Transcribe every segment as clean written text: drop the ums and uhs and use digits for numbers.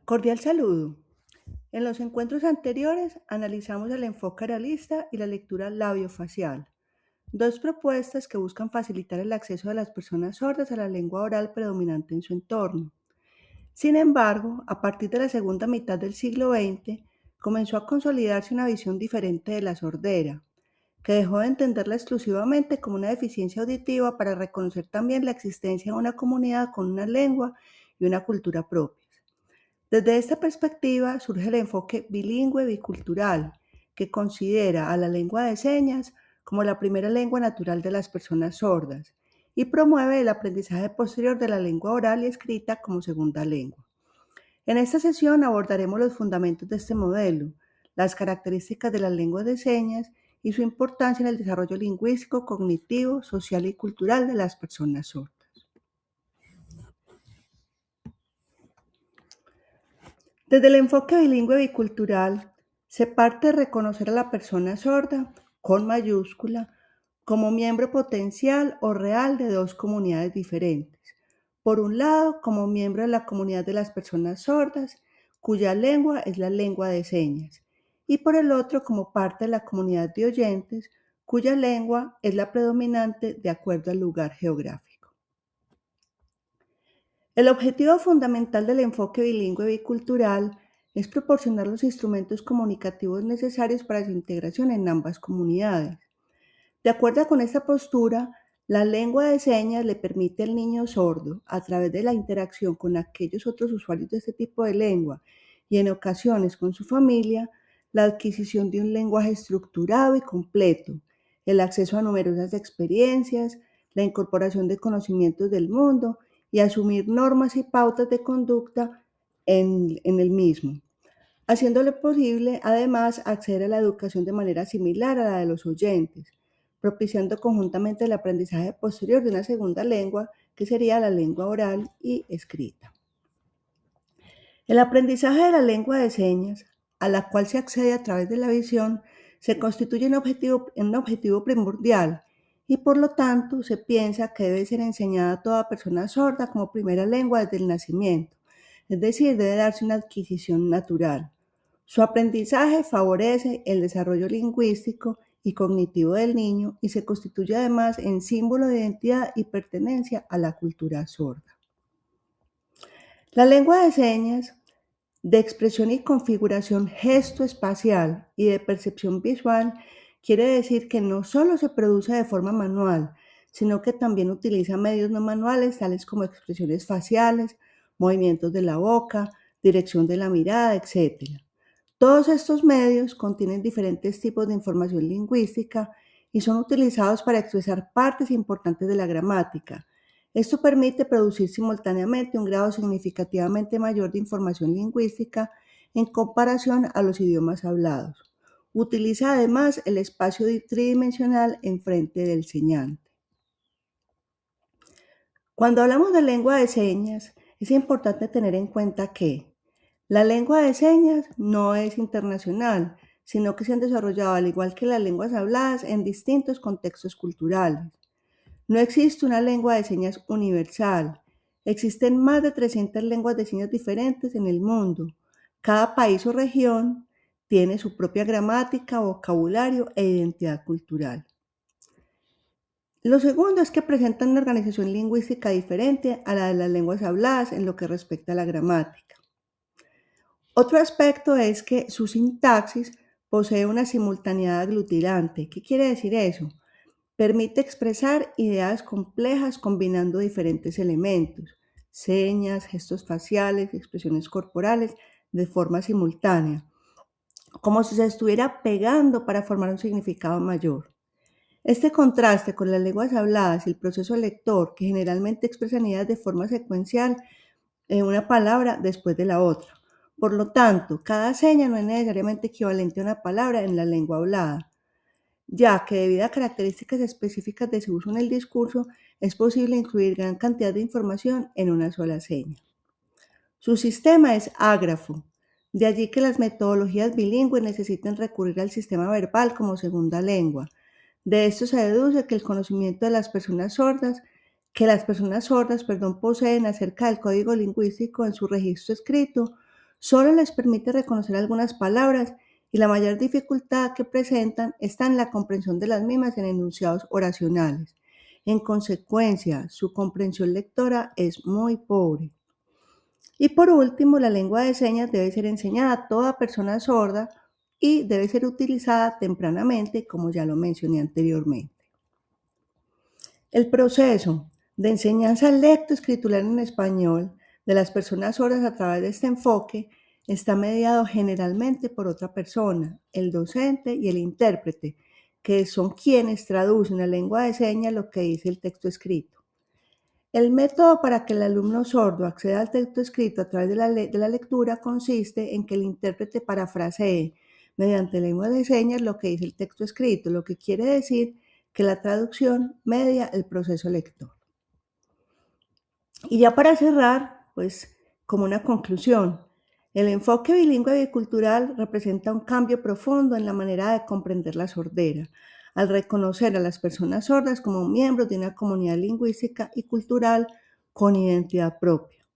Cordial saludo. En los encuentros anteriores analizamos el enfoque realista y la lectura labiofacial, dos propuestas que buscan facilitar el acceso de las personas sordas a la lengua oral predominante en su entorno. Sin embargo, a partir de la segunda mitad del siglo XX, comenzó a consolidarse una visión diferente de la sordera, que dejó de entenderla exclusivamente como una deficiencia auditiva para reconocer también la existencia de una comunidad con una lengua y una cultura propia. Desde esta perspectiva surge el enfoque bilingüe bicultural, que considera a la lengua de señas como la primera lengua natural de las personas sordas y promueve el aprendizaje posterior de la lengua oral y escrita como segunda lengua. En esta sesión abordaremos los fundamentos de este modelo, las características de la lengua de señas y su importancia en el desarrollo lingüístico, cognitivo, social y cultural de las personas sordas. Desde el enfoque bilingüe bicultural, se parte de reconocer a la persona sorda, con mayúscula, como miembro potencial o real de dos comunidades diferentes. Por un lado, como miembro de la comunidad de las personas sordas, cuya lengua es la lengua de señas, y por el otro, como parte de la comunidad de oyentes, cuya lengua es la predominante de acuerdo al lugar geográfico. El objetivo fundamental del enfoque bilingüe bicultural es proporcionar los instrumentos comunicativos necesarios para su integración en ambas comunidades. De acuerdo con esta postura, la lengua de señas le permite al niño sordo, a través de la interacción con aquellos otros usuarios de este tipo de lengua y en ocasiones con su familia, la adquisición de un lenguaje estructurado y completo, el acceso a numerosas experiencias, la incorporación de conocimientos del mundo y asumir normas y pautas de conducta en el mismo, haciéndole posible además acceder a la educación de manera similar a la de los oyentes, propiciando conjuntamente el aprendizaje posterior de una segunda lengua, que sería la lengua oral y escrita. El aprendizaje de la lengua de señas, a la cual se accede a través de la visión, se constituye un objetivo primordial y por lo tanto se piensa que debe ser enseñada a toda persona sorda como primera lengua desde el nacimiento, es decir, debe darse una adquisición natural. Su aprendizaje favorece el desarrollo lingüístico y cognitivo del niño y se constituye además en símbolo de identidad y pertenencia a la cultura sorda. La lengua de señas, de expresión y configuración gesto-espacial y de percepción visual, quiere decir que no solo se produce de forma manual, sino que también utiliza medios no manuales tales como expresiones faciales, movimientos de la boca, dirección de la mirada, etc. Todos estos medios contienen diferentes tipos de información lingüística y son utilizados para expresar partes importantes de la gramática. Esto permite producir simultáneamente un grado significativamente mayor de información lingüística en comparación a los idiomas hablados. Utiliza además el espacio tridimensional enfrente del señante. Cuando hablamos de lengua de señas, es importante tener en cuenta que la lengua de señas no es internacional, sino que se han desarrollado, al igual que las lenguas habladas, en distintos contextos culturales. No existe una lengua de señas universal. Existen más de 300 lenguas de señas diferentes en el mundo. Cada país o región tiene su propia gramática, vocabulario e identidad cultural. Lo segundo es que presentan una organización lingüística diferente a la de las lenguas habladas en lo que respecta a la gramática. Otro aspecto es que su sintaxis posee una simultaneidad aglutinante. ¿Qué quiere decir eso? Permite expresar ideas complejas combinando diferentes elementos, señas, gestos faciales, expresiones corporales, de forma simultánea, como si se estuviera pegando para formar un significado mayor. Este contraste con las lenguas habladas y el proceso lector, que generalmente expresan ideas de forma secuencial en una palabra después de la otra. Por lo tanto, cada seña no es necesariamente equivalente a una palabra en la lengua hablada, ya que debido a características específicas de su uso en el discurso, es posible incluir gran cantidad de información en una sola seña. Su sistema es ágrafo, de allí que las metodologías bilingües necesiten recurrir al sistema verbal como segunda lengua. De esto se deduce que el conocimiento de las personas sordas poseen acerca del código lingüístico en su registro escrito Solo les permite reconocer algunas palabras y la mayor dificultad que presentan está en la comprensión de las mismas en enunciados oracionales. En consecuencia, su comprensión lectora es muy pobre. Y por último, la lengua de señas debe ser enseñada a toda persona sorda y debe ser utilizada tempranamente, como ya lo mencioné anteriormente. El proceso de enseñanza lectoescritural en español de las personas sordas a través de este enfoque está mediado generalmente por otra persona, el docente y el intérprete, que son quienes traducen a lengua de señas lo que dice el texto escrito. El método para que el alumno sordo acceda al texto escrito a través de la lectura consiste en que el intérprete parafrasee mediante lengua de señas lo que dice el texto escrito, lo que quiere decir que la traducción media el proceso lector. Y ya para cerrar, pues como una conclusión, el enfoque bilingüe bicultural representa un cambio profundo en la manera de comprender la sordera, al reconocer a las personas sordas como miembros de una comunidad lingüística y cultural con identidad propia.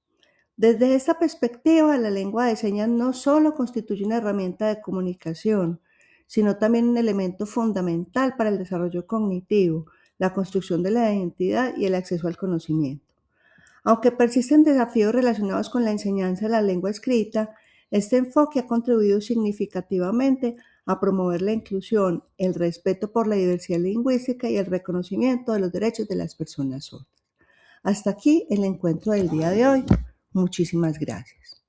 Desde esta perspectiva, la lengua de señas no solo constituye una herramienta de comunicación, sino también un elemento fundamental para el desarrollo cognitivo, la construcción de la identidad y el acceso al conocimiento. Aunque persisten desafíos relacionados con la enseñanza de la lengua escrita, este enfoque ha contribuido significativamente a promover la inclusión, el respeto por la diversidad lingüística y el reconocimiento de los derechos de las personas sordas. Hasta aquí el encuentro del día de hoy. Muchísimas gracias.